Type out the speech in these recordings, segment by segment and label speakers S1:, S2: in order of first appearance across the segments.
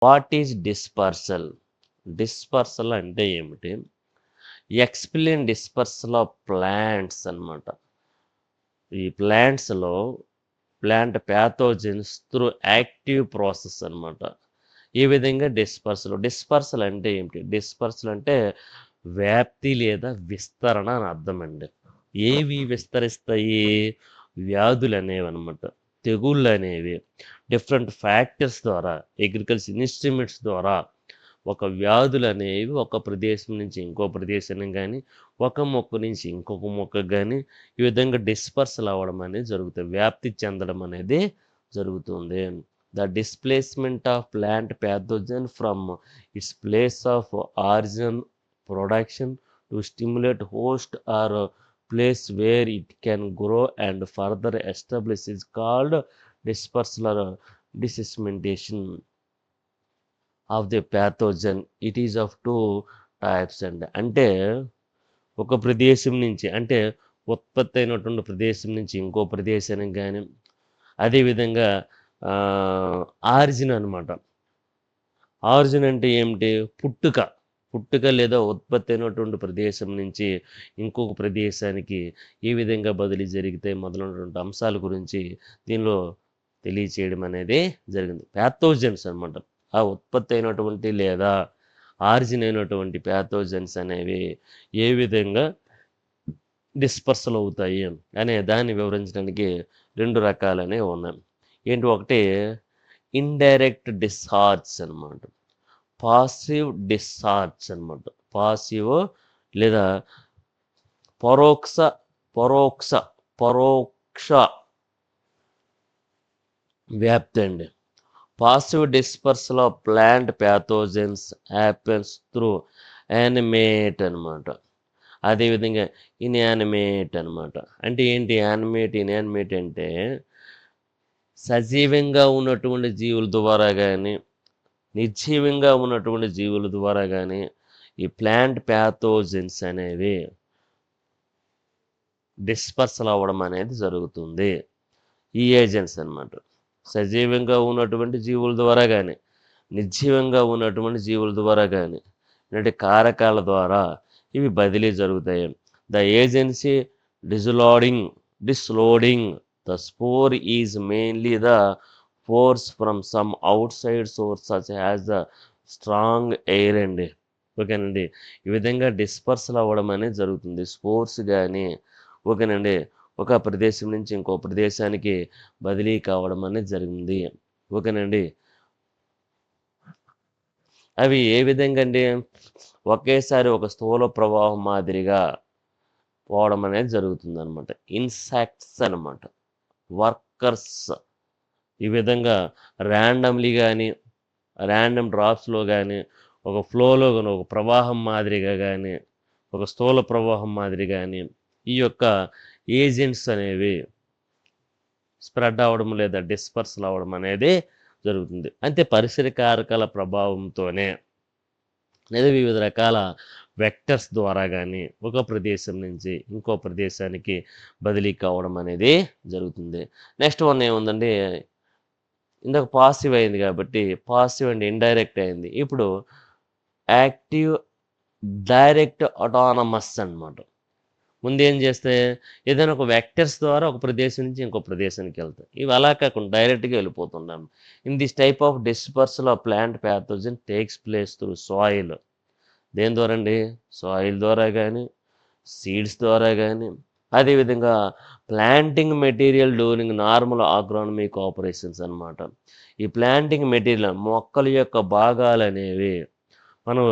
S1: What is dispersal? Dispersal అంటే ఏమిటి? Explain dispersal of plants అన్నమాట. ఈ ప్లాంట్స్‌లో plant pathogens through active process అన్నమాట. ఈ విధంగా డిస్పర్సల్ అంటే ఏమిటి? డిస్పర్సల్ అంటే వ్యాప్తి లేదా విస్తరణ అని అర్థమండి. ఏవి విస్తరిస్తాయి? వ్యాధులనేవన్నమాట. తెగుళ్ళనేవి డిఫరెంట్ ఫ్యాక్టర్స్ ద్వారా, అగ్రికల్చర్ ఇన్‌స్ట్రుమెంట్స్ ద్వారా ఒక వ్యాధులనేవి ఒక ప్రదేశం నుంచి ఇంకో ప్రదేశానికి గానీ, ఒక మొక్క నుంచి ఇంకొక మొక్కకు గానీ, ఈ విధంగా డిస్పర్సల్ అవ్వడం అనేది జరుగుతుంది. వ్యాప్తి చెందడం అనేది జరుగుతుంది. The displacement of plant pathogen from its place of origin production to stimulate host or place where it can grow and further establish is called dispersal or dissemination of the pathogen. It is of 2 types అండి. అంటే ఒక ప్రదేశం నుంచి అంటే ఉత్పత్తి అయినటువంటి ప్రదేశం నుంచి ఇంకో ప్రదేశానికి గానీ, అదేవిధంగా ఆరిజిన్ అనమాట. ఆరిజిన్ అంటే ఏమిటి? పుట్టుక. పుట్టుక లేదా ఉత్పత్తి అయినటువంటి ప్రదేశం నుంచి ఇంకొక ప్రదేశానికి ఏ విధంగా బదిలీ జరిగితే మొదలైనటువంటి అంశాల గురించి దీనిలో తెలియచేయడం అనేది జరిగింది. ప్యాథోజన్స్ అనమాట. ఆ ఉత్పత్తి అయినటువంటి లేదా ఆరిజిన్ అయినటువంటి ప్యాథోజన్స్ అనేవి ఏ విధంగా డిస్పర్సల్ అవుతాయి అనే దాన్ని వివరించడానికి 2 రకాలనేవి ఉన్నాయి. ఏంటి? ఒకటి ఇండైరెక్ట్ డిశ్చార్జ్ అనమాట. పాసివ్ డిశ్చార్జ్ అనమాట. పాసివ్ లేదా పరోక్ష పరోక్ష పరోక్ష వ్యాప్తి అండి. Passive dispersal of plant pathogens happens through animate అనమాట. అదేవిధంగా ఇన్యానిమేట్ అనమాట. అంటే ఏంటి? ఇన్యానిమేట్ అంటే సజీవంగా ఉన్నటువంటి జీవుల ద్వారా కానీ, నిర్జీవంగా ఉన్నటువంటి జీవుల ద్వారా కానీ ఈ ప్లాంట్ ప్యాథోజన్స్ అనేవి డిస్పర్సల్ అవ్వడం అనేది జరుగుతుంది. ఈ ఏజెంట్స్ అనమాట. సజీవంగా ఉన్నటువంటి జీవుల ద్వారా కానీ, నిర్జీవంగా ఉన్నటువంటి జీవుల ద్వారా కానీ, ఇలాంటి కారకాల ద్వారా ఇవి బదిలీ జరుగుతాయి. The agency dislodging the spore is mainly the force from some outside source such as the strong air అండి. ఓకేనండి. ఈ విధంగా డిస్పర్సల్ అవ్వడం అనేది జరుగుతుంది. స్పోర్స్ కానీ ఓకేనండి ఒక ప్రదేశం నుంచి ఇంకో ప్రదేశానికి బదిలీ కావడం అనేది జరిగింది. ఓకేనండి. అవి ఏ విధంగా అండి? ఒకేసారి ఒక స్థూల ప్రవాహం మాదిరిగా పోవడం అనేది జరుగుతుందనమాట. ఇన్సెక్ట్స్ అనమాట. వర్కర్స్ ఈ విధంగా ర్యాండమ్లీ కానీ, ర్యాండమ్ డ్రాప్స్లో కానీ, ఒక ఫ్లోలో కానీ, ఒక ప్రవాహం మాదిరిగా కానీ, ఒక స్థూల ప్రవాహం మాదిరి కానీ ఈ యొక్క ఏజెంట్స్ అనేవి స్ప్రెడ్ అవ్వడం లేదా డిస్పర్సల్ అవ్వడం అనేది జరుగుతుంది. అంతే పరిసర కారకాల ప్రభావంతోనే లేదా వివిధ రకాల వెక్టర్స్ ద్వారా కానీ ఒక ప్రదేశం నుంచి ఇంకో ప్రదేశానికి బదిలీ కావడం అనేది జరుగుతుంది. నెక్స్ట్ వన్ ఏముందండి? ఇందాక పాసివ్ అయింది కాబట్టి పాసివ్ అండ్ ఇండైరెక్ట్ అయింది. ఇప్పుడు యాక్టివ్, డైరెక్ట్, అటానమస్ అనమాట. ముందేం చేస్తే ఏదైనా ఒక వెక్టర్స్ ద్వారా ఒక ప్రదేశం నుంచి ఇంకో ప్రదేశానికి వెళ్తాయి. ఇవి అలా కాకుండా డైరెక్ట్గా వెళ్ళిపోతున్నాం. In this type of dispersal of plant pathogen takes place through soil. దేని ద్వారా అండి? సాయిల్ ద్వారా కానీ, సీడ్స్ ద్వారా కానీ, అదేవిధంగా planting material during normal agronomic operations అనమాట. ఈ ప్లాంటింగ్ మెటీరియల్ మొక్కల యొక్క భాగాలు అనేవి మనం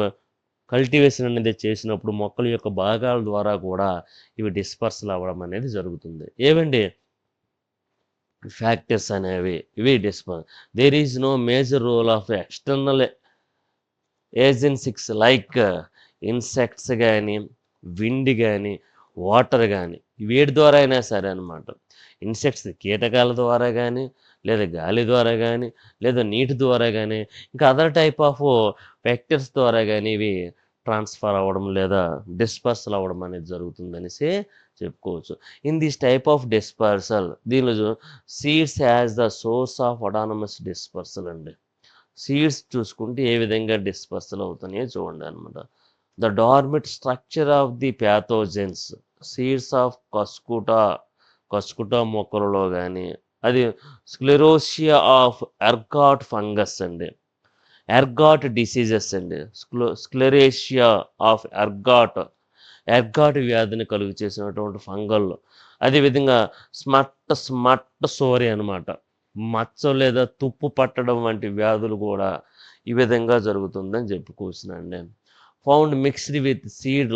S1: కల్టివేషన్ అనేది చేసినప్పుడు మొక్కల యొక్క భాగాల ద్వారా కూడా ఇవి డిస్పర్సల్ అవ్వడం అనేది జరుగుతుంది. ఏవండి? ఫ్యాక్టర్స్ అనేవి ఇవి there is no major role of external agencies like insects కానీ, విండ్ కానీ, వాటర్ కానీ వీటి ద్వారా అయినా సరే అనమాట. ఇన్సెక్ట్స్ కీటకాల ద్వారా కానీ, లేదా గాలి ద్వారా కానీ, లేదా నీటి ద్వారా కానీ, ఇంకా అదర్ టైప్ ఆఫ్ వెక్టర్స్ ద్వారా కానీ ఇవి ట్రాన్స్ఫర్ అవ్వడం లేదా డిస్పర్సల్ అవ్వడం అనేది జరుగుతుందనేసి చెప్పుకోవచ్చు. In this type of dispersal దీనిలో seeds as the source of autonomous dispersal అండి. సీడ్స్ చూసుకుంటే ఏ విధంగా డిస్పర్సల్ అవుతున్నాయో చూడండి అనమాట. The dormant structure of the pathogens seeds of cuscuta మొక్కలలో కానీ, అది స్క్లెరోసియా ఆఫ్ ఎర్గాట్ ఫంగస్ అండి, ఎర్గాట్ డిసీజెస్ అండి, స్క్లెరేషియా ఆఫ్ ఎర్గాట్ వ్యాధిని కలుగు చేసినటువంటి ఫంగల్, అదేవిధంగా స్మట్ సోరి అనమాట, మచ్చ లేదా తుప్పు పట్టడం వంటి వ్యాధులు కూడా ఈ విధంగా జరుగుతుందని చెప్పుకోవచ్చునండి. Found mixed with seed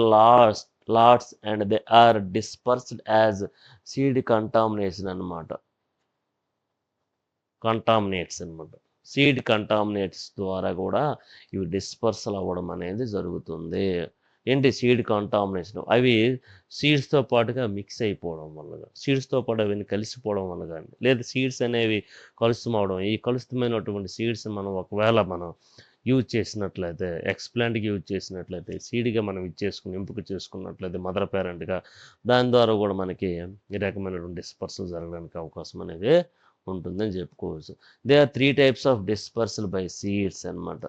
S1: lots and they are dispersed as seed contaminants అనమాట. సీడ్ కంటామినేట్స్ ద్వారా కూడా ఇవి డిస్పర్సల్ అవ్వడం అనేది జరుగుతుంది. ఏంటి సీడ్ కంటామినేషన్? అవి సీడ్స్తో పాటుగా మిక్స్ అయిపోవడం వల్ల, సీడ్స్తో పాటు అవన్నీ కలిసిపోవడం వల్ల కానీ, లేదా సీడ్స్ అనేవి కలుషితమవడం. ఈ కలుషితమైనటువంటి సీడ్స్ ఒకవేళ మనం యూజ్ చేసినట్లయితే, ఎక్స్ప్లాంట్కి యూజ్ చేసినట్లయితే, సీడ్గా మనం ఎంపిక చేసుకున్నట్లయితే మదర్ పేరెంట్గా, దాని ద్వారా కూడా మనకి ఈ రకమైనటువంటి డిస్పర్సల్ జరగడానికి అవకాశం అనేది ఉంటుందని చెప్పుకోవచ్చు. They are 3 types of dispersal by seeds అనమాట.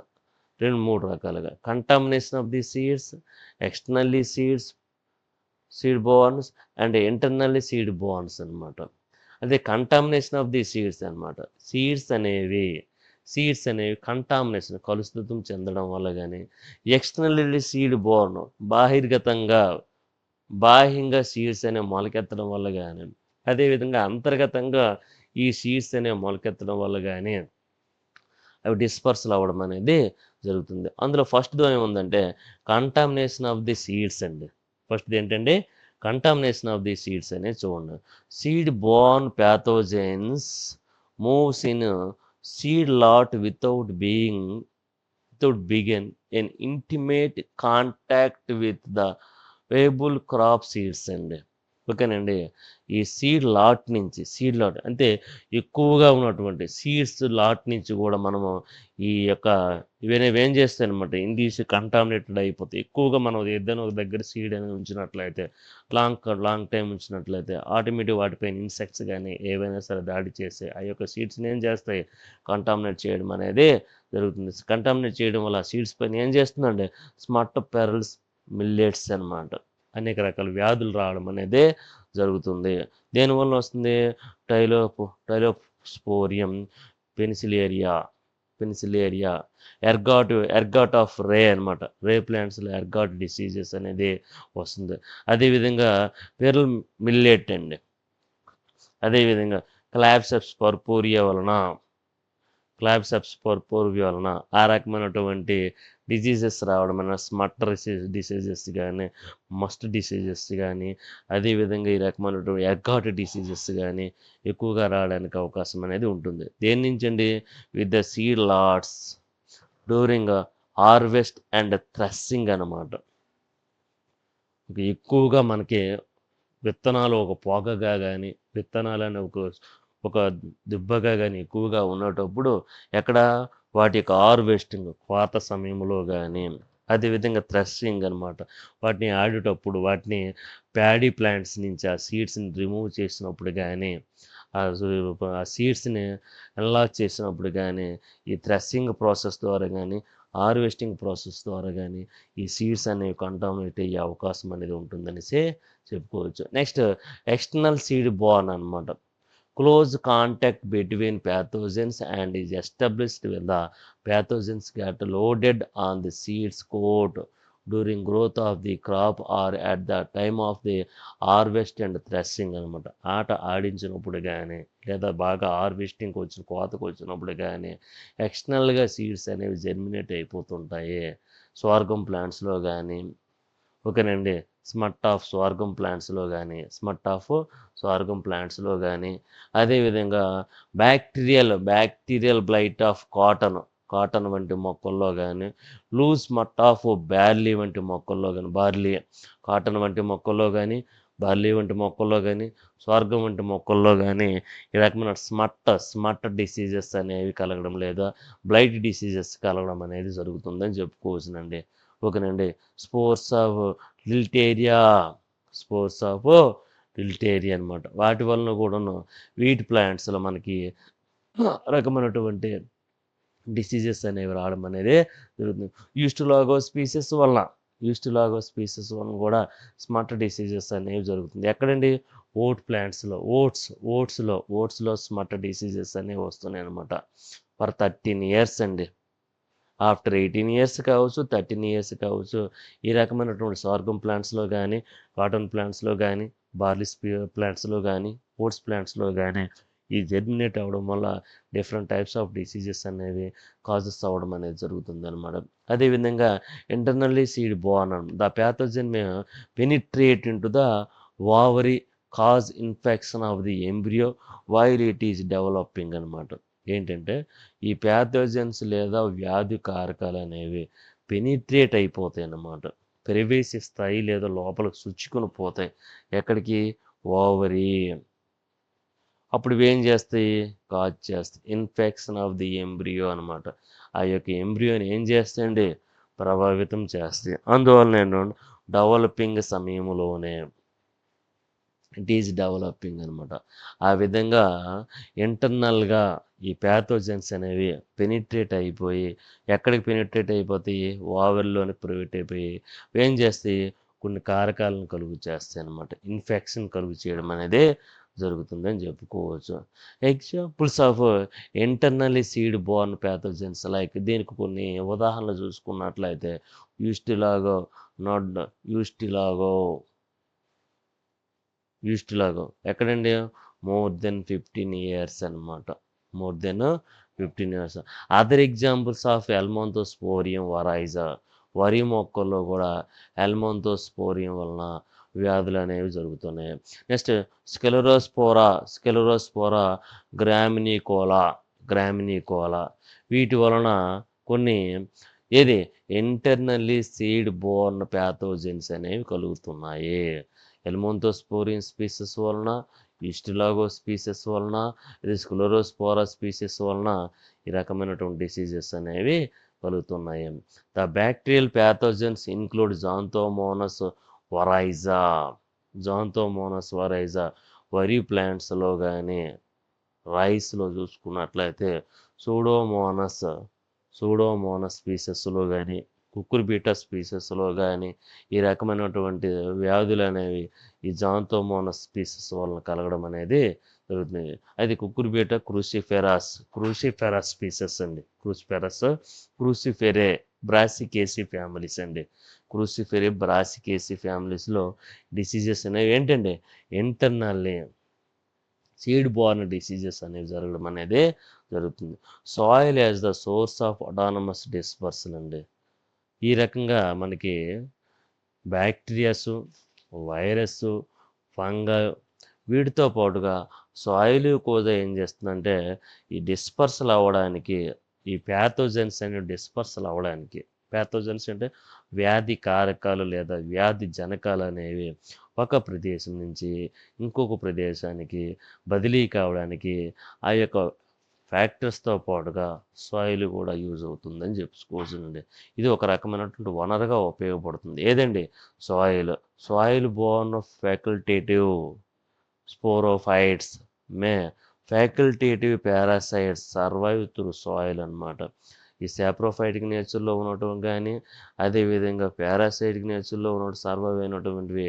S1: 3 రకాలుగా: contamination of the seeds, externally seed borns and internally seed borns అనమాట. అదే కంటామినేషన్ ఆఫ్ ది సీడ్స్ అనమాట. సీడ్స్ అనేవి కంటామినేషన్ కలుషితం చెందడం వల్ల కానీ, ఎక్స్టర్నల్లీ సీడ్ బోర్న్ బాహ్యంగా సీడ్స్ అనేవి మొలకెత్తడం వల్ల కానీ, అదేవిధంగా అంతర్గతంగా ఈ సీడ్స్ అనేవి మొలకెత్తడం వల్ల కానీ అవి డిస్పర్సల్ అవ్వడం అనేది జరుగుతుంది. అందులో ఫస్ట్ ఏముందంటే కంటామినేషన్ ఆఫ్ ది సీడ్స్ అండి. ఫస్ట్ ఏంటంటే కంటామినేషన్ ఆఫ్ ది సీడ్స్ అనేది చూడండి. Seed Born pathogens moves in seed lot without begin in intimate contact with the Weibull crop seeds అండి. ఓకేనండి. ఈ సీడ్ లాట్ అంటే ఎక్కువగా ఉన్నటువంటి సీడ్స్ లాట్ నుంచి కూడా మనము ఇవన్నీ ఏం చేస్తాయి అనమాట, ఇంగ్లీష్ కంటామినేటెడ్ అయిపోతాయి. ఎక్కువగా మనం ఏదైనా ఒక దగ్గర సీడ్ అనేది ఉంచినట్లయితే, లాంగ్ టైం ఉంచినట్లయితే, ఆటోమేటిక్ వాటిపైన ఇన్సెక్ట్స్ కానీ ఏవైనా సరే దాడి చేస్తే ఆ యొక్క సీడ్స్ని ఏం చేస్తాయి, కంటామినేట్ చేయడం అనేది జరుగుతుంది. కంటామినేట్ చేయడం వల్ల సీడ్స్ పైన ఏం చేస్తుందండి, స్మట్ పెరల్స్ మిల్లెట్స్ అనమాట, అనేక రకాల వ్యాధులు రావడం అనేది జరుగుతుంది. దేనివల్ల వస్తుంది? టైలోస్పోరియం, పెనిసిలేరియా, ఎర్గాట్ ఆఫ్ రే అనమాట. రే ప్లాంట్స్లో ఎర్గాట్ డిసీజెస్ అనేది వస్తుంది. అదేవిధంగా పెరల్ మిల్లెట్ అండి. అదేవిధంగా క్లాప్సెప్స్ పర్పోరియా వలన ఆ రకమైనటువంటి డిసీజెస్ రావడం వలన, స్మట్ డిసీజెస్ కానీ, మస్ట్ డిసీజెస్ కానీ, అదేవిధంగా ఈ రకమైనటువంటి ఎర్గాట్ డిసీజెస్ కానీ ఎక్కువగా రావడానికి అవకాశం అనేది ఉంటుంది. దేని నుంచి అండి? With the seed lots during harvest and threshing అనమాట. ఎక్కువగా మనకి విత్తనాలు ఒక పోగగా కానీ, విత్తనాలని ఒక దిబ్బగా కానీ ఎక్కువగా ఉన్నటప్పుడు వాటి యొక్క హార్వెస్టింగ్ కోత సమయంలో కానీ, అదేవిధంగా థ్రెస్సింగ్ అనమాట, వాటిని ఆడేటప్పుడు వాటిని ప్యాడీ ప్లాంట్స్ నుంచి ఆ సీడ్స్ని రిమూవ్ చేసినప్పుడు కానీ, ఆ సీడ్స్ని ఎన్లార్జ్ చేసినప్పుడు కానీ, ఈ థ్రెస్సింగ్ ప్రాసెస్ ద్వారా కానీ, హార్వెస్టింగ్ ప్రాసెస్ ద్వారా కానీ ఈ సీడ్స్ అనేవి కంటామినేట్ అయ్యే అవకాశం అనేది ఉంటుందనేసి చెప్పుకోవచ్చు. నెక్స్ట్ ఎక్స్టర్నల్ సీడ్ బోర్న్ అనమాట. Close contact between pathogens and is established when the pathogens get loaded on the seed's coat during growth of the crop or at the time of the harvest and threshing అనమాట. ఆడించినప్పుడు కానీ, లేదా బాగా హార్వెస్టింగ్కి కోతకు వచ్చినప్పుడు కానీ ఎక్స్టర్నల్గా seeds అనేవి germinate అయిపోతుంటాయి. స్వార్గం ప్లాంట్స్లో కానీ, ఓకేనండి, స్మట్ ఆఫ్ స్వార్గం ప్లాంట్స్లో కానీ, అదేవిధంగా బ్యాక్టీరియల్ బ్లైట్ ఆఫ్ కాటన్ వంటి మొక్కల్లో కానీ, లూజ్ స్మట్ ఆఫ్ బార్లీ వంటి మొక్కల్లో కానీ, కాటన్ వంటి మొక్కల్లో కానీ, బార్లీ వంటి మొక్కల్లో కానీ, స్వార్గం వంటి మొక్కల్లో కానీ ఈ రకమైన స్మట్ డిసీజెస్ అనేవి కలగడం, లేదా బ్లైట్ డిసీజెస్ కలగడం అనేది జరుగుతుందని చెప్పుకోవచ్చునండి. ఓకేనండి. స్పోర్స్ ఆఫ్ లిల్టేరియా అనమాట. వాటి వలన కూడాను వీట్ ప్లాంట్స్లో మనకి రకమైనటువంటి డిసీజెస్ అనేవి రావడం అనేది జరుగుతుంది. యూస్టిలాగో స్పీసెస్ వలన కూడా స్మట్ డిసీజెస్ అనేవి జరుగుతుంది. ఎక్కడండి? ఓట్స్లో స్మట్ డిసీజెస్ అనేవి వస్తున్నాయి అనమాట. ఫర్ 13 ఇయర్స్ అండి. ఆఫ్టర్ 18 ఇయర్స్ కావచ్చు, 13 ఇయర్స్ కావచ్చు, ఈ రకమైనటువంటి సార్గమ్ ప్లాంట్స్లో కానీ, కాటన్ ప్లాంట్స్లో కానీ, బార్లీ ప్లాంట్స్లో కానీ, ఓట్స్ ప్లాంట్స్లో కానీ ఈ జెర్మినేట్ అవ్వడం వల్ల డిఫరెంట్ టైప్స్ ఆఫ్ డిసీజెస్ అనేవి కాజెస్ అవ్వడం అనేది జరుగుతుంది అనమాట. అదేవిధంగా internally seed borne the pathogen may penetrate into the ovary cause infection of the embryo while it is developing అనమాట. ఏంటంటే ఈ ప్యాథోజన్స్ లేదా వ్యాధి కారకాలు అనేవి పెనిట్రేట్ అయిపోతాయి అన్నమాట. ప్రవేశిస్తాయి లేదా లోపలికి చుచ్చుకొని పోతాయి. ఎక్కడికి? ఓవరీ. అప్పుడు ఇవేం చేస్తాయి? కాజ్ చేస్తాయి ఇన్ఫెక్షన్ ఆఫ్ ది ఎంబ్రియో అనమాట. ఆ యొక్క ఎంబ్రియోని ఏం చేస్తాయండి? ప్రభావితం చేస్తాయి. అందువల్ల నేను డెవలపింగ్ సమయంలోనే ఇట్ ఈజ్ డెవలపింగ్ అనమాట. ఆ విధంగా ఇంటర్నల్గా ఈ ప్యాథోజన్స్ అనేవి పెనిట్రేట్ అయిపోయి ఎక్కడికి పెనిట్రేట్ అయిపోతాయి? ఓవెల్లోని ప్రైవేట్ అయిపోయి ఏం చేస్తాయి? కొన్ని కారకాలను కలుగు చేస్తాయి అనమాట. ఇన్ఫెక్షన్ కలుగు చేయడం అనేది జరుగుతుందని చెప్పుకోవచ్చు. Examples of internally seed borne pathogens like దీనికి కొన్ని ఉదాహరణలు చూసుకున్నట్లయితే యూస్టిలాగో ఎక్కడండి? మోర్ దెన్ 15 ఇయర్స్ అనమాట. More than 15 years. Other examples of helminthosporium oryzae. వరి మొక్కల్లో కూడా ఎల్మోంతోస్పోరియం వలన వ్యాధులు అనేవి జరుగుతున్నాయి. నెక్స్ట్ స్కెలరోస్పోరా గ్రామినికోలా వీటి వలన కొన్ని ఇంటర్నల్లీ సీడ్ బోర్న్ ప్యాథోజన్స్ అనేవి కలుగుతున్నాయి. ఎల్మోంతోస్పోరియం స్పీసెస్ వలన, ఈస్టిలాగో స్పీసెస్ వలన, ఇది స్క్లెరోస్పోరా స్పీసెస్ వలన ఈ రకమైనటువంటి డిసీజెస్ అనేవి కలుగుతున్నాయి. The bacterial pathogens include xanthomonas oryzae వరి ప్లాంట్స్లో కానీ రైస్లో చూసుకున్నట్లయితే సూడోమోనస్ స్పీసెస్లో కానీ, కుకుర్బిటా స్పీసెస్లో కానీ ఈ రకమైనటువంటి వ్యాధులు అనేవి ఈ జాంతోమోనస్ స్పీసెస్ వలన కలగడం అనేది జరుగుతుంది. అది కుకుర్బిటా క్రూసిఫెరాస్ స్పీసెస్ అండి. క్రూసిఫెరే బ్రాసికేసి ఫ్యామిలీస్ అండి. క్రూసిఫెరే బ్రాసికేసి ఫ్యామిలీస్లో డిసీజెస్ అనేవి ఏంటండి? ఇంటర్నల్లీ సీడ్ బోర్న్ డిసీజెస్ అనేవి జరగడం అనేది జరుగుతుంది. Soil as the source of autonomous dispersal అండి. ఈ రకంగా మనకి బ్యాక్టీరియాస్, వైరస్, ఫంగై వీటితో పాటుగా సాయిల్ కూడా ఏం చేస్తుందంటే ఈ డిస్పర్సల్ అవ్వడానికి, ఈ ప్యాథోజన్స్ అనేవి డిస్పర్సల్ అవ్వడానికి, ప్యాథోజన్స్ అంటే వ్యాధి కారకాలు లేదా వ్యాధి జనకాలు అనేవి ఒక ప్రదేశం నుంచి ఇంకొక ప్రదేశానికి బదిలీ కావడానికి ఆ యొక్క ఫ్యాక్టర్స్తో పాటుగా సాయిల్ కూడా యూజ్ అవుతుందని చెప్పుకోవచ్చునండి. ఇది ఒక రకమైనటువంటి వనరుగా ఉపయోగపడుతుంది. ఏదండి? Soil borne facultative sporophytes facultative parasites survive through soil అనమాట. ఈ సాప్రోఫైటిక్ నేచర్లో ఉండటం కానీ, అదేవిధంగా పారాసైటిక్ నేచర్లో ఉన్నట్టు సర్వైవ్ అయినటువంటివి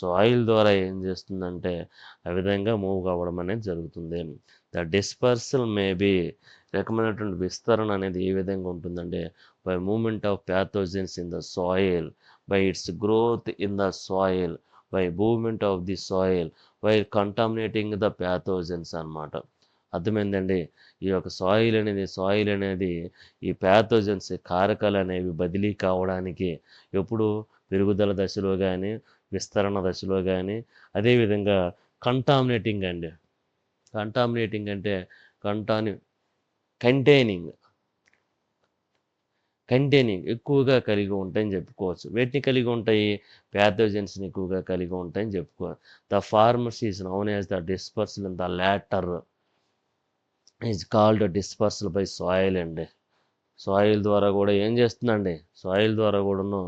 S1: సాయిల్ ద్వారా ఏం చేస్తుందంటే ఆ విధంగా మూవ్ అవ్వడం అనేది జరుగుతుంది. ద డిస్పర్సల్ మేబీ రకమైనటువంటి విస్తరణ అనేది ఏ విధంగా ఉంటుందంటే by movement of pathogens in the soil, by its growth in the soil, by movement of the soil, by contaminating the pathogens అనమాట. అర్థమైందండి? ఈ యొక్క సాయిల్ అనేది ఈ ప్యాథోజన్స్ కారకాలు అనేవి బదిలీ కావడానికి ఎప్పుడు పెరుగుదల దశలో కానీ, విస్తరణ దశలో కానీ, అదేవిధంగా కంటామినేటింగ్ అంటే కంటైనింగ్ ఎక్కువగా కలిగి ఉంటాయని చెప్పుకోవచ్చు. వీటిని కలిగి ఉంటాయి? ప్యాథోజన్స్ని ఎక్కువగా కలిగి ఉంటాయని చెప్పుకోవచ్చు. The formers is known as the dispersal in the latter is called dispersal by soil అండి. సాయిల్ ద్వారా కూడా ఏం చేస్తుందండి? సాయిల్ ద్వారా కూడాను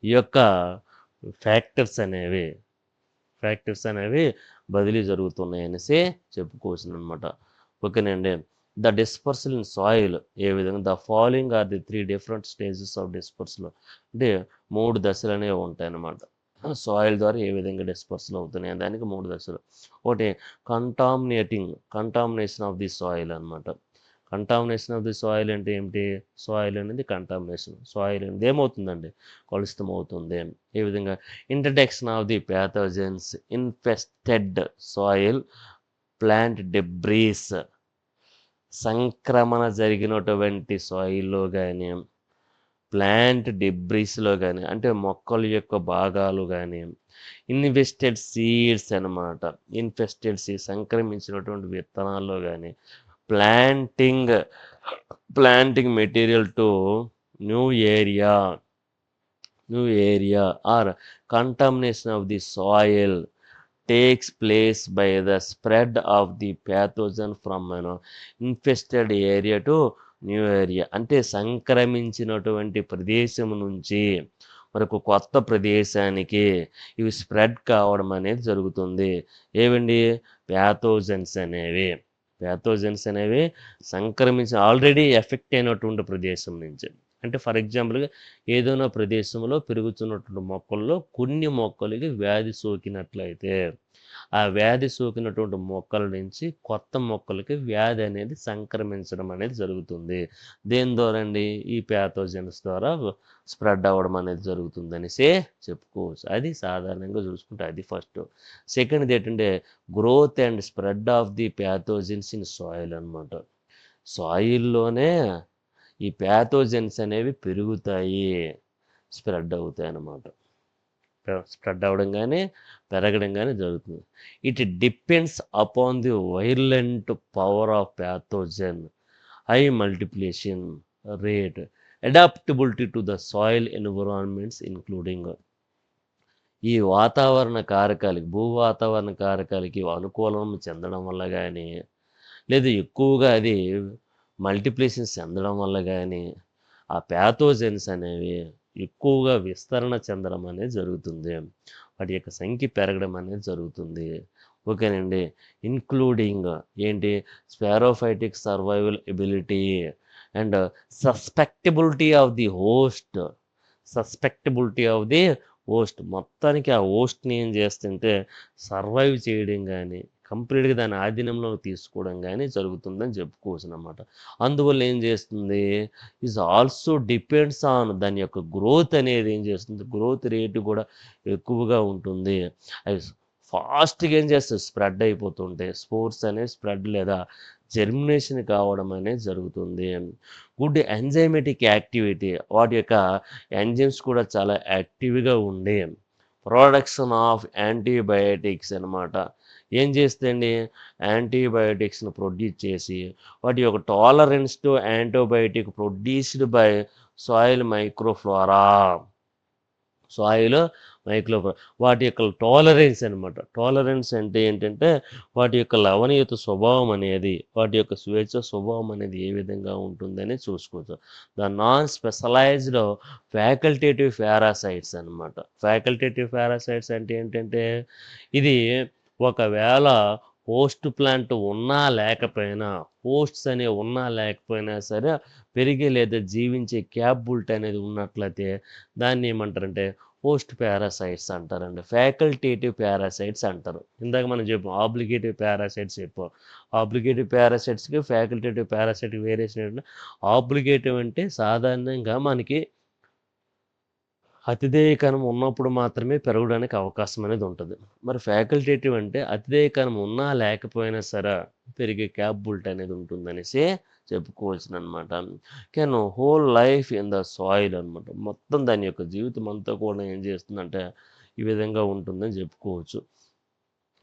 S1: ఈ యొక్క ఫ్యాక్టర్స్ అనేవి బదిలీ జరుగుతున్నాయి అనేసి చెప్పుకోవచ్చు అనమాట. ఓకేనండి. ద డిస్పర్సల్ ఇన్ సాయిల్ ఏ విధంగా the following are the 3 different stages of dispersal అంటే 3 దశలు అనేవి ఉంటాయన్నమాట. సాయిల్ ద్వారా ఏ విధంగా డిస్పర్సల్ అవుతున్నాయి దానికి 3 దశలు. ఒకటి కంటామినేషన్ ఆఫ్ ది సాయిల్ అనమాట. కంటామినేషన్ ఆఫ్ ది సాయిల్ అంటే ఏమిటి? సాయిల్ అనేది కంటామినేషన్. సాయిల్ అనేది ఏమవుతుందండి? కలుషితం అవుతుంది. ఏ విధంగా? Introduction of the pathogens infested soil plant debris సంక్రమణ జరిగినటువంటి సాయిల్లో కానీ ప్లాంట్ డెబ్రీస్లో కానీ అంటే మొక్కల యొక్క భాగాలు కానీ ఇన్వెస్టెడ్ సీడ్స్ అనమాట. ఇన్ఫెస్టెడ్ సీడ్స్ సంక్రమించినటువంటి విత్తనాల్లో కానీ planting material to new area or contamination of the soil takes place by the spread of the pathogen from infested area to new area అంటే సంక్రమించినటువంటి ప్రదేశం నుంచి మనకు కొత్త ప్రదేశానికి ఇవి స్ప్రెడ్ కావడం అనేది జరుగుతుంది. ఏవండి? ప్యాథోజన్స్ అనేవి సంక్రమించి ఆల్రెడీ ఎఫెక్ట్ అయినటువంటి ప్రదేశం నుంచి. అంటే ఫర్ ఎగ్జాంపుల్గా ఏదైనా ప్రదేశంలో పెరుగుతున్నటువంటి మొక్కల్లో కొన్ని మొక్కలకి వ్యాధి సోకినట్లయితే ఆ వ్యాధి సోకినటువంటి మొక్కల నుంచి కొత్త మొక్కలకి వ్యాధి అనేది సంక్రమించడం అనేది జరుగుతుంది. దేని ద్వారా అండి? ఈ ప్యాథోజన్స్ ద్వారా స్ప్రెడ్ అవ్వడం అనేది జరుగుతుంది అనేసి చెప్పుకోవచ్చు. అది సాధారణంగా చూసుకుంటే అది ఫస్ట్. సెకండ్ది ఏంటంటే growth and spread of the pathogens in soil అనమాట. సాయిల్లోనే ఈ ప్యాథోజన్స్ అనేవి పెరుగుతాయి, స్ప్రెడ్ అవుతాయి అన్నమాట. స్ప్రెడ్ అవ్వడం కానీ పెరగడం కానీ జరుగుతుంది. It depends upon the violent power of pathogen, high multiplication rate, adaptability to the soil environments including ఈ భూ వాతావరణ కారకాలకి అనుకూలం చెందడం వల్ల కానీ లేదా ఎక్కువగా అది మల్టిప్లికేషన్ చెందడం వల్ల కానీ ఆ ప్యాథోజన్స్ అనేవి ఎక్కువగా విస్తరణ చెందడం అనేది జరుగుతుంది. వాటి యొక్క సంఖ్య పెరగడం అనేది జరుగుతుంది. ఓకేనండి. ఇంక్లూడింగ్ ఏంటి? Saprophytic survival ability and susceptibility of the host మొత్తానికి ఆ హోస్ట్ని ఏం చేస్తుంటే సర్వైవ్ చేయడం కానీ కంప్లీట్గా దాని ఆధీనంలో తీసుకోవడం కానీ జరుగుతుందని చెప్పుకోవచ్చు అన్నమాట. అందువల్ల ఏం చేస్తుంది? ఈజ్ ఆల్సో డిపెండ్స్ ఆన్ దాని యొక్క గ్రోత్ అనేది ఏం చేస్తుంది? గ్రోత్ రేటు కూడా ఎక్కువగా ఉంటుంది. అవి ఫాస్ట్గా ఏం చేస్తుంది? స్ప్రెడ్ అయిపోతుంటాయి. స్పోర్స్ అనేది స్ప్రెడ్ లేదా జెర్మినేషన్ కావడం అనేది జరుగుతుంది. గుడ్ ఎంజైమెటిక్ యాక్టివిటీ వాటి యొక్క ఎంజైమ్స్ కూడా చాలా యాక్టివ్గా ఉండి ప్రొడక్షన్ ఆఫ్ యాంటీబయాటిక్స్ అనమాట. ఏం చేస్తుందండి? యాంటీబయాటిక్స్ని ప్రొడ్యూస్ చేసి వాటి యొక్క tolerance to antibiotic produced by soil microflora వాటి యొక్క టాలరెన్స్ అనమాట. టాలరెన్స్ అంటే ఏంటంటే వాటి యొక్క లవణీయత స్వభావం అనేది వాటి యొక్క స్వేచ్ఛ స్వభావం అనేది ఏ విధంగా ఉంటుందని చూసుకోవచ్చు. The non specialized facultative parasites అనమాట. ఫ్యాకల్టేటివ్ పారాసైట్స్ అంటే ఏంటంటే ఇది ఒకవేళ హోస్ట్ ప్లాంట్ హోస్ట్స్ అనేవి ఉన్నా లేకపోయినా సరే పెరిగే లేదా జీవించే క్యాపబిలిటీ అనేది ఉన్నట్లయితే దాన్ని ఏమంటారంటే హోస్ట్ పారాసైట్స్ అంటారండి. ఫ్యాకల్టేటివ్ పారాసైట్స్ అంటారు. ఇందాక మనం చెప్పాం ఆబ్లిగేటివ్ పారాసైట్స్ ఆబ్లిగేటివ్ పారాసైట్స్కి ఫ్యాకల్టేటివ్ పారాసైట్కి వేరియేషన్ ఏంటంటే ఆబ్లిగేటివ్ అంటే సాధారణంగా మనకి అతిధేయ కణం ఉన్నప్పుడు మాత్రమే పెరగడానికి అవకాశం అనేది ఉంటుంది. మరి ఫ్యాకల్టేటివ్ అంటే అతిధేయ కణం ఉన్నా లేకపోయినా సరే పెరిగే క్యాపబిలిటీ అనేది ఉంటుందనేసి చెప్పుకోవాల్సిన అనమాట. Can whole life in the soil అనమాట. మొత్తం దాని యొక్క జీవితం అంతా కూడా ఏం చేస్తుందంటే ఈ విధంగా ఉంటుందని చెప్పుకోవచ్చు.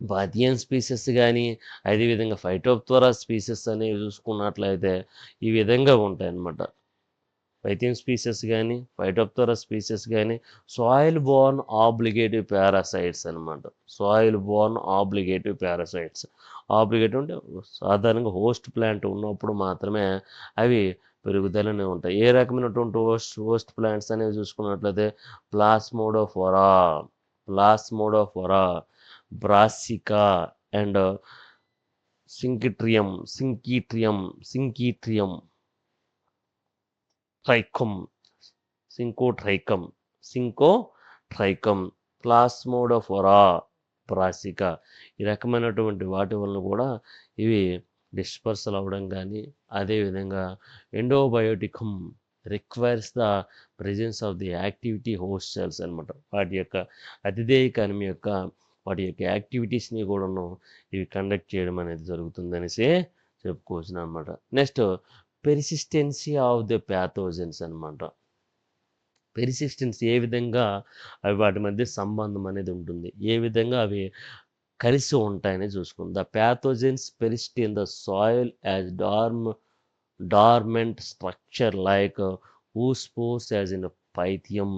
S1: బాథియన్ స్పీసెస్ కానీ అదేవిధంగా ఫైటోప్తోరా స్పీసెస్ అనేవి చూసుకున్నట్లయితే ఈ విధంగా ఉంటాయి అన్నమాట. పైథియన్ స్పీసెస్ కానీ ఫైటోప్తోరా స్పీసెస్ కానీ సాయిల్ బోర్న్ ఆబ్లిగేటివ్ పారాసైట్స్ అనమాట. ఆబ్లిగేటివ్ అంటే సాధారణంగా హోస్ట్ ప్లాంట్ ఉన్నప్పుడు మాత్రమే అవి పెరుగుదలనే ఉంటాయి. ఏ రకమైనటువంటి హోస్ట్ ప్లాంట్స్ అనేవి చూసుకున్నట్లయితే ప్లాస్మోడోఫోరా, బ్రాసికా అండ్ సింకిట్రియం, సింకీట్రియం, ట్రైకమ్, సింకోట్రైకమ్, ప్లాస్మోడోఫోరా, బ్రాసికా. ఈ రకమైనటువంటి వాటి వలన కూడా ఇవి డిస్పర్సల్ అవ్వడం కానీ, అదేవిధంగా endobioticum requires the presence of the activity host cells అనమాట. వాటి యొక్క అతిధేయ కణం యొక్క వాటి యొక్క యాక్టివిటీస్ని కూడాను ఇవి కండక్ట్ చేయడం అనేది జరుగుతుందనేసి చెప్పుకోవచ్చు అనమాట. నెక్స్ట్ పెర్సిస్టెన్సీ ఆఫ్ ది ప్యాథోజన్స్ అనమాట. పెర్సిస్టెన్స్ ఏ విధంగా అవి వాటి మధ్య సంబంధం అనేది ఉంటుంది, ఏ విధంగా అవి కలిసి ఉంటాయని చూసుకుందాం. The pathogens persist in the soil as dormant structure like oospores as in pythium,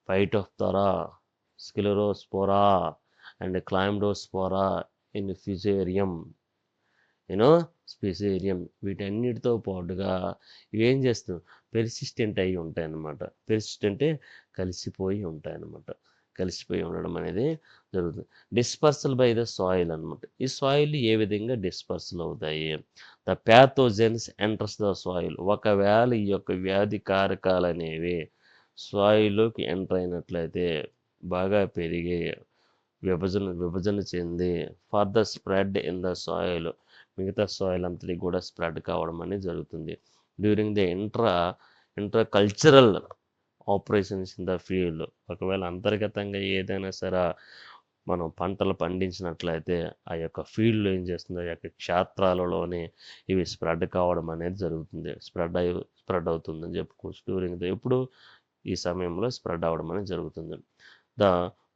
S1: Phytophthora, Sclerospora, and Chlamydospora in Fusarium. స్పెసేరియం. వీటన్నిటితో పాటుగా ఇవేం చేస్తాం, పెర్సిస్టెంట్ అయి ఉంటాయి అన్నమాట. పెర్సిస్టెంట్ కలిసిపోయి ఉంటాయి అన్నమాట. కలిసిపోయి ఉండడం అనేది జరుగుతుంది. డిస్పర్సల్ బై ద సాయిల్ అనమాట. ఈ సాయిల్ ఏ విధంగా డిస్పర్సల్ అవుతాయి? The pathogens enters the soil. ఒకవేళ ఈ యొక్క వ్యాధి కారకాలు అనేవి సాయిల్లోకి ఎంటర్ అయినట్లయితే బాగా పెరిగి విభజన చెంది further spread in the soil, మిగతా సాయిల్ అంతటి కూడా స్ప్రెడ్ కావడం అనేది జరుగుతుంది. During the intra cultural operations in the field. ఒకవేళ అంతర్గతంగా ఏదైనా సరే మనం పంటలు పండించినట్లయితే ఆ యొక్క ఫీల్డ్లో ఏం చేస్తుంది, ఆ యొక్క క్షేత్రాలలోనే ఇవి స్ప్రెడ్ కావడం అనేది జరుగుతుంది. స్ప్రెడ్ అవుతుందని చెప్పుకోవచ్చు. డ్యూరింగ్ ద ఎప్పుడు ఈ సమయంలో స్ప్రెడ్ అవ్వడం అనేది జరుగుతుంది. The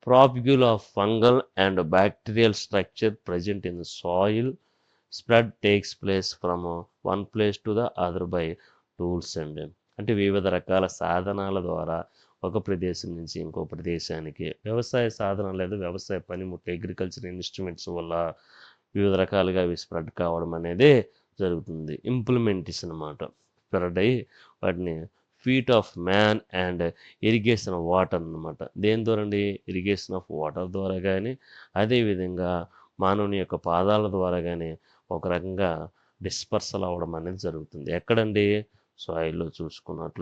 S1: propagule of fungal and bacterial structure present in the soil spread takes place from one place to the other by tools and అంటే వివిధ రకాల సాధనాల ద్వారా ఒక ప్రదేశం నుంచి ఇంకో ప్రదేశానికి వ్యవసాయ సాధనాలు లేదా వ్యవసాయ పనిముట్లు అగ్రికల్చర్ ఇన్స్ట్రుమెంట్స్ వల్ల వివిధ రకాలుగా అవి స్ప్రెడ్ కావడం అనేది జరుగుతుంది. ఇంప్లిమెంటేషన్ అన్నమాట. స్ప్రెడ్ అయ్యి వాటిని feet of man and irrigation of water అన్నమాట. దేని ద్వారా అండి? ఇరిగేషన్ ఆఫ్ వాటర్ ద్వారా కానీ, అదేవిధంగా మానవుని యొక్క పాదాల ద్వారా కానీ ఒక రకంగా డిస్పర్సల్ అవ్వడం అనేది జరుగుతుంది. ఎక్కడండి? సాయిల్లో చూసుకున్నట్లు